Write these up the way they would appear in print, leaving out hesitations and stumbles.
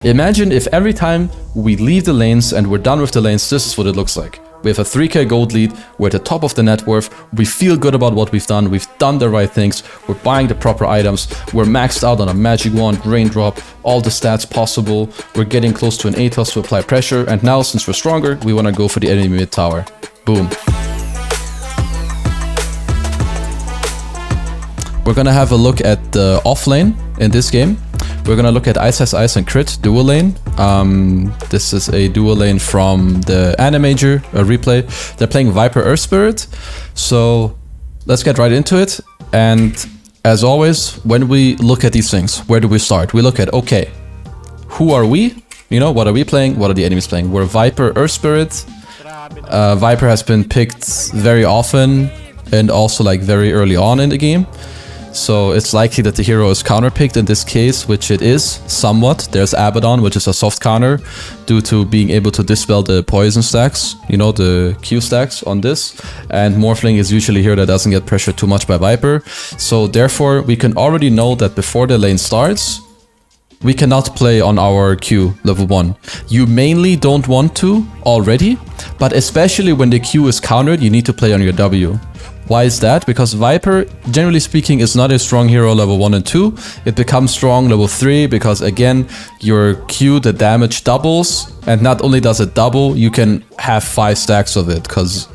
Imagine if every time we leave the lanes and we're done with the lanes, this is what it looks like. We have a 3k gold lead, we're at the top of the net worth, we feel good about what we've done the right things, we're buying the proper items, we're maxed out on a magic wand, raindrop, all the stats possible, we're getting close to an Atos to apply pressure, and now since we're stronger, we want to go for the enemy mid tower. Boom. We're gonna have a look at the offlane in this game. We're gonna look at Ice and Crit dual lane. This is a dual lane from the Animager replay. They're playing Viper Earth Spirit. So let's get right into it. And as always, when we look at these things, where do we start? We look at, okay, who are we? You know, what are we playing? What are the enemies playing? We're Viper Earth Spirit. Viper has been picked very often and also like very early on in the game. So it's likely that the hero is counterpicked in this case, which it is somewhat. There's Abaddon, which is a soft counter due to being able to dispel the poison stacks, you know, the Q stacks on this. And Morphling is usually here that doesn't get pressured too much by Viper. So therefore, we can already know that before the lane starts, we cannot play on our Q level 1. You mainly don't want to already, but especially when the Q is countered, you need to play on your W. Why is that? Because Viper, generally speaking, is not a strong hero level 1 and 2. It becomes strong level 3 because, again, your Q, the damage doubles. And not only does it double, you can have 5 stacks of it. Because,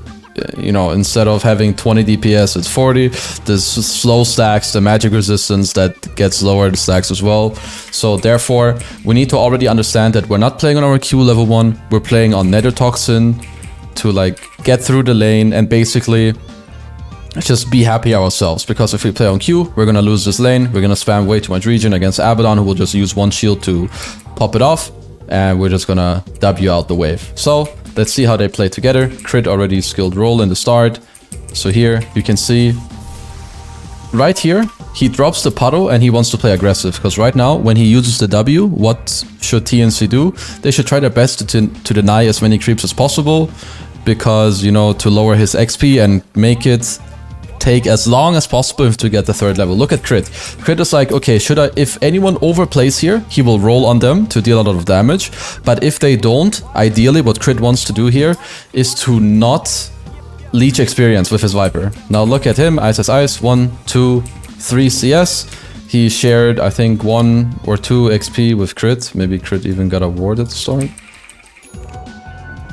you know, instead of having 20 DPS, it's 40. The slow stacks, the magic resistance, that gets lower the stacks as well. So therefore, we need to already understand that we're not playing on our Q level 1. We're playing on Nether Toxin to, like, get through the lane and basically just be happy ourselves, because if we play on Q, we're gonna lose this lane, we're gonna spam way too much regen against Abaddon, who will just use one shield to pop it off, and we're just gonna W out the wave. So let's see how they play together. Crit already skilled roll in the start. So here you can see right here, he drops the puddle and he wants to play aggressive, because right now when he uses the W, what should TNC do? They should try their best to deny as many creeps as possible, because, you know, to lower his XP and make it take as long as possible to get the 3rd level. Look at Crit. Crit is like, okay, if anyone overplays here, he will roll on them to deal a lot of damage. But if they don't, ideally what Crit wants to do here is to not leech experience with his Viper. Now look at him, Ice, 1, 2, 3 CS. He shared, I think, 1 or 2 XP with Crit. Maybe Crit even got a ward at the start.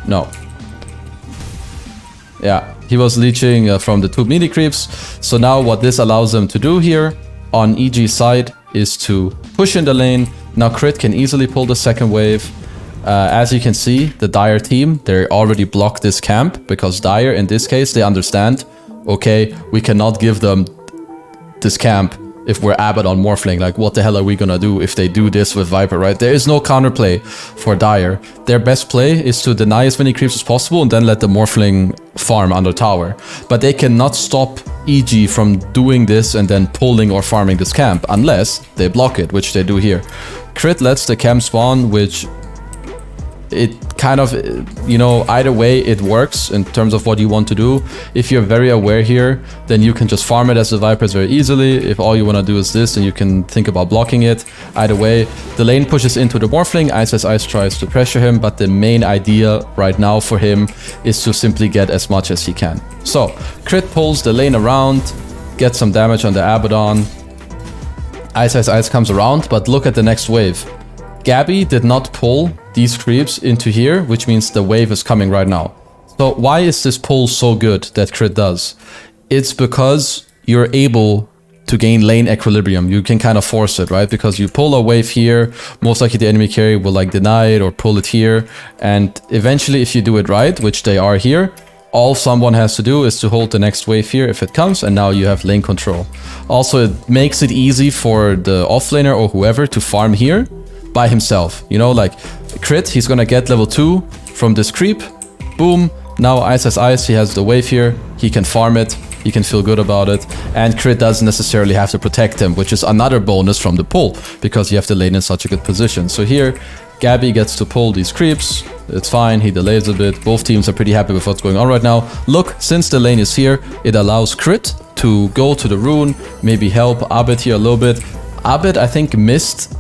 No. Yeah, he was leeching from the 2 mini creeps. So now what this allows them to do here on EG's side is to push in the lane. Now Crit can easily pull the 2nd wave. As you can see, the Dire team, they already blocked this camp, because Dire, in this case, they understand, okay, we cannot give them this camp if we're Abaddon Morphling. Like, what the hell are we gonna do if they do this with Viper, right? There is no counterplay for Dire. Their best play is to deny as many creeps as possible and then let the Morphling farm under tower. But they cannot stop EG from doing this and then pulling or farming this camp, unless they block it, which they do here. Crit lets the camp spawn, which it kind of, you know, either way it works in terms of what you want to do. If you're very aware here, then you can just farm it as the Vipers very easily. If all you want to do is this, then you can think about blocking it. Either way, the lane pushes into the Morphling. Ice tries to pressure him, but the main idea right now for him is to simply get as much as he can. So Crit pulls the lane around, gets some damage on the Abaddon. Ice comes around, but look at the next wave. Gabby did not pull these creeps into here, which means the wave is coming right now. So why is this pull so good that Crit does? It's because you're able to gain lane equilibrium. You can kind of force it, right? Because you pull a wave here, most likely the enemy carry will like deny it or pull it here. And eventually, if you do it right, which they are here, all someone has to do is to hold the next wave here if it comes, and now you have lane control. Also, it makes it easy for the offlaner or whoever to farm here by himself. You know, like Crit, he's gonna get level 2 from this creep. Boom. Now Ice, he has the wave here. He can farm it. He can feel good about it. And Crit doesn't necessarily have to protect him, which is another bonus from the pull, because you have the lane in such a good position. So here, Gabby gets to pull these creeps. It's fine, he delays a bit. Both teams are pretty happy with what's going on right now. Look, since the lane is here, it allows Crit to go to the rune, maybe help Abed here a little bit. Abed, I think, missed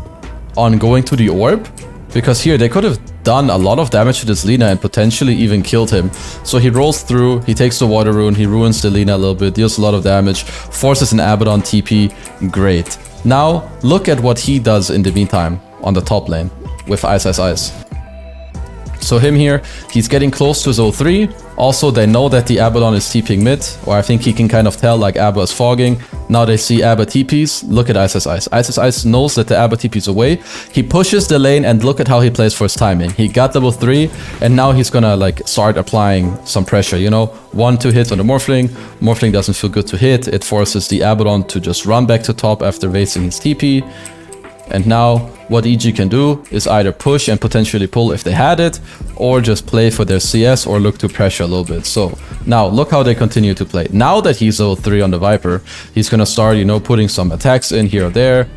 on going to the orb, Because here, they could have done a lot of damage to this Lina and potentially even killed him. So he rolls through, he takes the Water Rune, he ruins the Lina a little bit, deals a lot of damage, forces an Abaddon TP, great. Now, look at what he does in the meantime on the top lane with Ice Ice Ice. So him here, he's getting close to his 03. Also, they know that the Abaddon is TPing mid, or I think he can kind of tell like Abba is fogging. Now they see Abba TPs. Look at Ice Ice Ice. Ice Ice Ice knows that the Abba TPs away. He pushes the lane and look at how he plays for his timing. He got level 3 and now he's gonna like start applying some pressure, you know. 1-2 hits on the Morphling. Morphling doesn't feel good to hit. It forces the Abaddon to just run back to top after wasting his TP. And now what EG can do is either push and potentially pull if they had it, or just play for their CS or look to pressure a little bit. So now look how they continue to play. Now that he's 0-3 on the Viper, he's gonna start, you know, putting some attacks in here or there.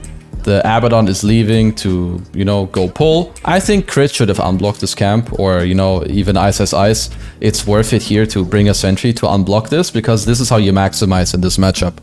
The Abaddon is leaving to, you know, go pull. I think Crit should have unblocked this camp, or, you know, even Ice Ice Ice. It's worth it here to bring a sentry to unblock this, because this is how you maximize in this matchup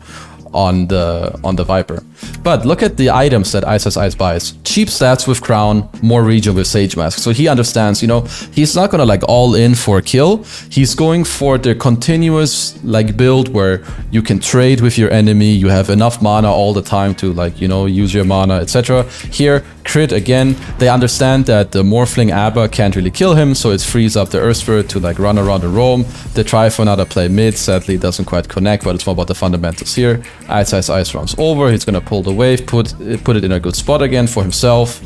on the Viper. But look at the items that Ice Ice Ice buys. Cheap stats with Crown, more regen with Sage Mask. So he understands, you know, he's not gonna like all in for a kill. He's going for the continuous like build where you can trade with your enemy, you have enough mana all the time to like, you know, use your mana, etc. Here, Crit again, they understand that the Morphling Abba can't really kill him, so it frees up the Earth Spirit to like run around and roam. They try for another play mid, sadly it doesn't quite connect, but it's more about the fundamentals here. Ice Ice Ice runs over, he's gonna pull the wave, put it in a good spot again for himself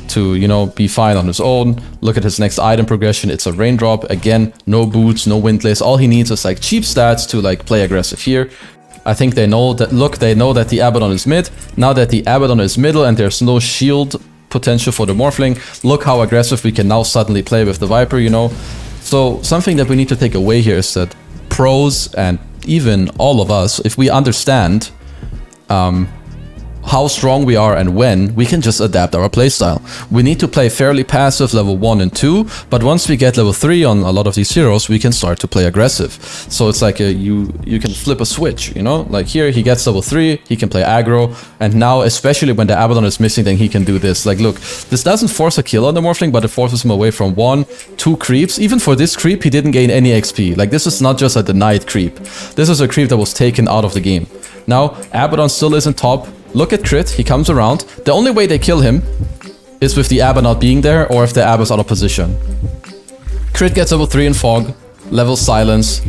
to, you know, be fine on his own. Look at his next item progression, it's a Raindrop. Again, no boots, no Windlace, all he needs is like cheap stats to like play aggressive here. I think they know that, look, they know that the Abaddon is mid. Now that the Abaddon is middle and there's no shield potential for the Morphling, look how aggressive we can now suddenly play with the Viper, you know. So something that we need to take away here is that pros and even all of us, if we understand how strong we are and when, we can just adapt our playstyle. We need to play fairly passive level 1 and 2, but once we get level 3 on a lot of these heroes, we can start to play aggressive. So it's like you can flip a switch, you know? Like here, he gets level 3, he can play aggro, and now, especially when the Abaddon is missing, then he can do this. Like, look, this doesn't force a kill on the Morphling, but it forces him away from 1-2 creeps. Even for this creep, he didn't gain any XP. Like, this is not just a denied creep. This is a creep that was taken out of the game. Now, Abaddon still isn't top. Look at Crit, he comes around. The only way they kill him is with the Abba not being there, or if the Abba's out of position. Crit gets level 3 in Fog, level Silence.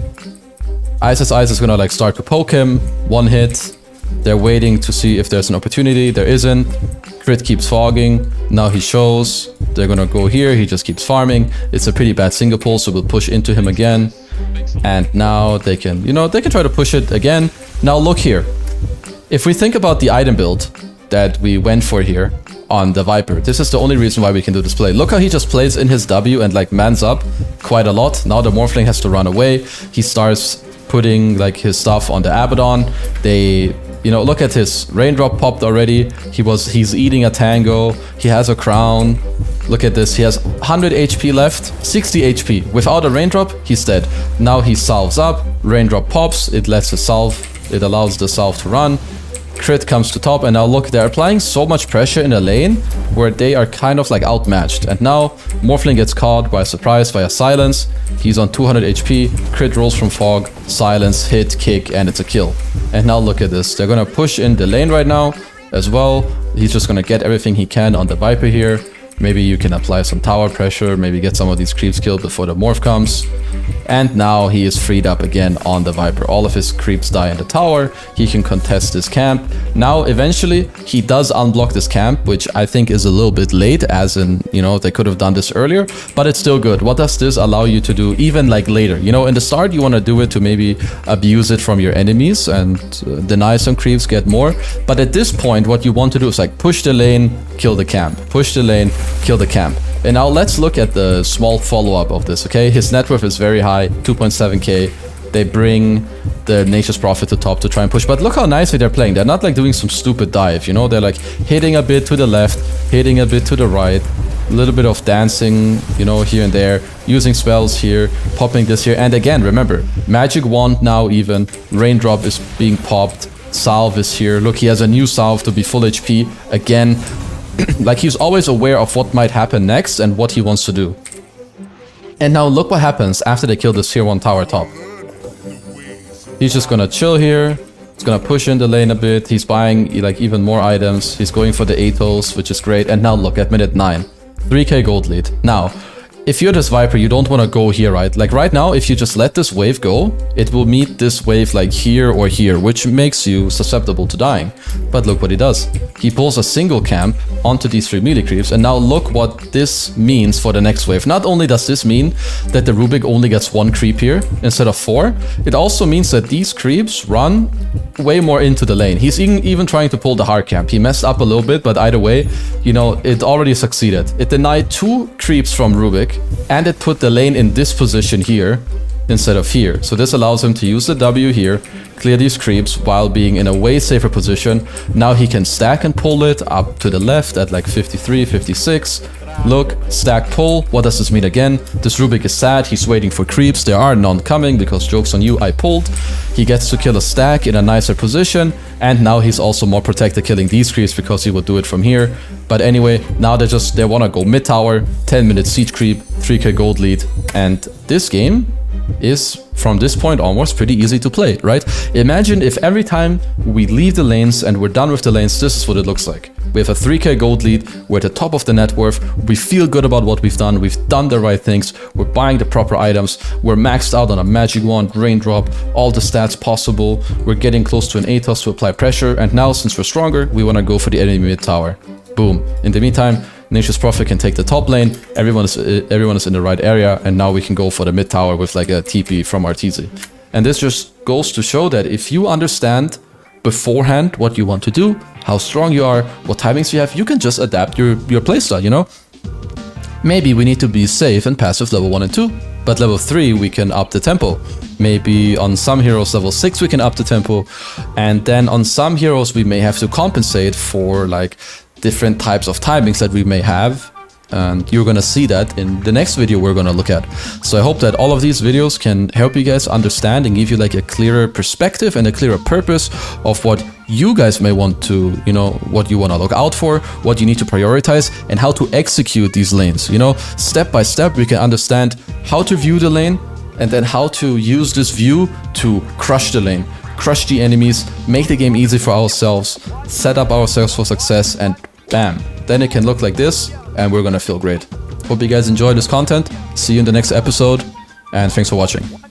Ice Ice Ice is gonna like start to poke him, 1 hit. They're waiting to see if there's an opportunity, there isn't. Crit keeps fogging, now he shows. They're gonna go here, he just keeps farming. It's a pretty bad single pull, so we'll push into him again. And now they can, you know, they can try to push it again. Now look here. If we think about the item build that we went for here on the Viper, this is the only reason why we can do this play. Look how he just plays in his W and like mans up quite a lot. Now the Morphling has to run away. He starts putting like his stuff on the Abaddon. They, you know, look at his Raindrop popped already. He's eating a Tango. He has a Crown. Look at this. He has 100 HP left, 60 HP. Without a Raindrop, he's dead. Now he salves up. Raindrop pops. It lets the salve. It allows the salve to run. Crit comes to top, and now look, they're applying so much pressure in the lane where they are kind of like outmatched. And now Morphling gets caught by surprise via Silence. He's on 200 HP. Crit rolls from Fog, Silence, hit, kick, and it's a kill. And now look at this. They're gonna push in the lane right now as well. He's just gonna get everything he can on the Viper here. Maybe you can apply some tower pressure, maybe get some of these creeps killed before the morph comes. And now he is freed up again on the Viper. All of his creeps die in the tower. He can contest this camp. Now, eventually, he does unblock this camp, which I think is a little bit late, as in, you know, they could have done this earlier, but it's still good. What does this allow you to do even like later? You know, in the start, you want to do it to maybe abuse it from your enemies and deny some creeps, get more. But at this point, what you want to do is like push the lane, kill the camp. Push the lane, kill the camp. And now let's look at the small follow-up of this, okay? His net worth is very high, 2.7k. They bring the Nature's Prophet to top to try and push. But look how nicely they're playing. They're not like doing some stupid dive, you know? They're like hitting a bit to the left, hitting a bit to the right, a little bit of dancing, you know, here and there, using spells here, popping this here. And again, remember, Magic Wand now even, Raindrop is being popped, Salve is here. Look, he has a new Salve to be full HP. Again, Like he's always aware of what might happen next and what he wants to do. And now look what happens after they kill this tier 1 tower top. He's just gonna chill here. He's gonna push in the lane a bit. He's buying like even more items. He's going for the Atos, which is great. And now look at minute 9. 3k gold lead. Now, if you're this Viper, you don't want to go here, right? Like right now, if you just let this wave go, it will meet this wave like here or here, which makes you susceptible to dying. But look what he does. He pulls a single camp onto these 3 melee creeps, and now look what this means for the next wave. Not only does this mean that the Rubik only gets 1 creep here instead of 4, it also means that these creeps run way more into the lane. He's even trying to pull the hard camp. He messed up a little bit, but either way, you know, it already succeeded. It denied 2 creeps from Rubik, and it put the lane in this position here instead of here. So this allows him to use the W here, clear these creeps while being in a way safer position. Now he can stack and pull it up to the left at like 53, 56. Look, stack, pull. What does this mean again? This Rubik is sad. He's waiting for creeps. There are none coming because joke's on you, I pulled. He gets to kill a stack in a nicer position. And now he's also more protected killing these creeps because he would do it from here. But anyway, now they want to go mid tower, 10-minute siege creep, 3k gold lead. And this game is from this point onwards pretty easy to play, right? Imagine if every time we leave the lanes and we're done with the lanes, this is what it looks like. We have a 3k gold lead, we're at the top of the net worth, we feel good about what we've done the right things, we're buying the proper items, we're maxed out on a magic wand, raindrop, all the stats possible, we're getting close to an Atos to apply pressure, and now since we're stronger, we want to go for the enemy mid tower. Boom. In the meantime, Nature's Prophet can take the top lane, everyone is in the right area, and now we can go for the mid tower with like a TP from Arteezy. And this just goes to show that if you understand beforehand what you want to do, how strong you are, what timings you have, you can just adapt your playstyle, you know? Maybe we need to be safe and passive level 1 and 2, but level 3 we can up the tempo. Maybe on some heroes level 6 we can up the tempo, and then on some heroes we may have to compensate for like different types of timings that we may have, and you're gonna see that in the next video we're gonna look at. So I hope that all of these videos can help you guys understand and give you like a clearer perspective and a clearer purpose of what you guys may want to, you know, what you want to look out for, what you need to prioritize, and how to execute these lanes. You know, step by step we can understand how to view the lane, and then how to use this view to crush the lane, crush the enemies, make the game easy for ourselves, set up ourselves for success, and bam, then it can look like this, and we're gonna feel great. Hope you guys enjoyed this content. See you in the next episode, and thanks for watching.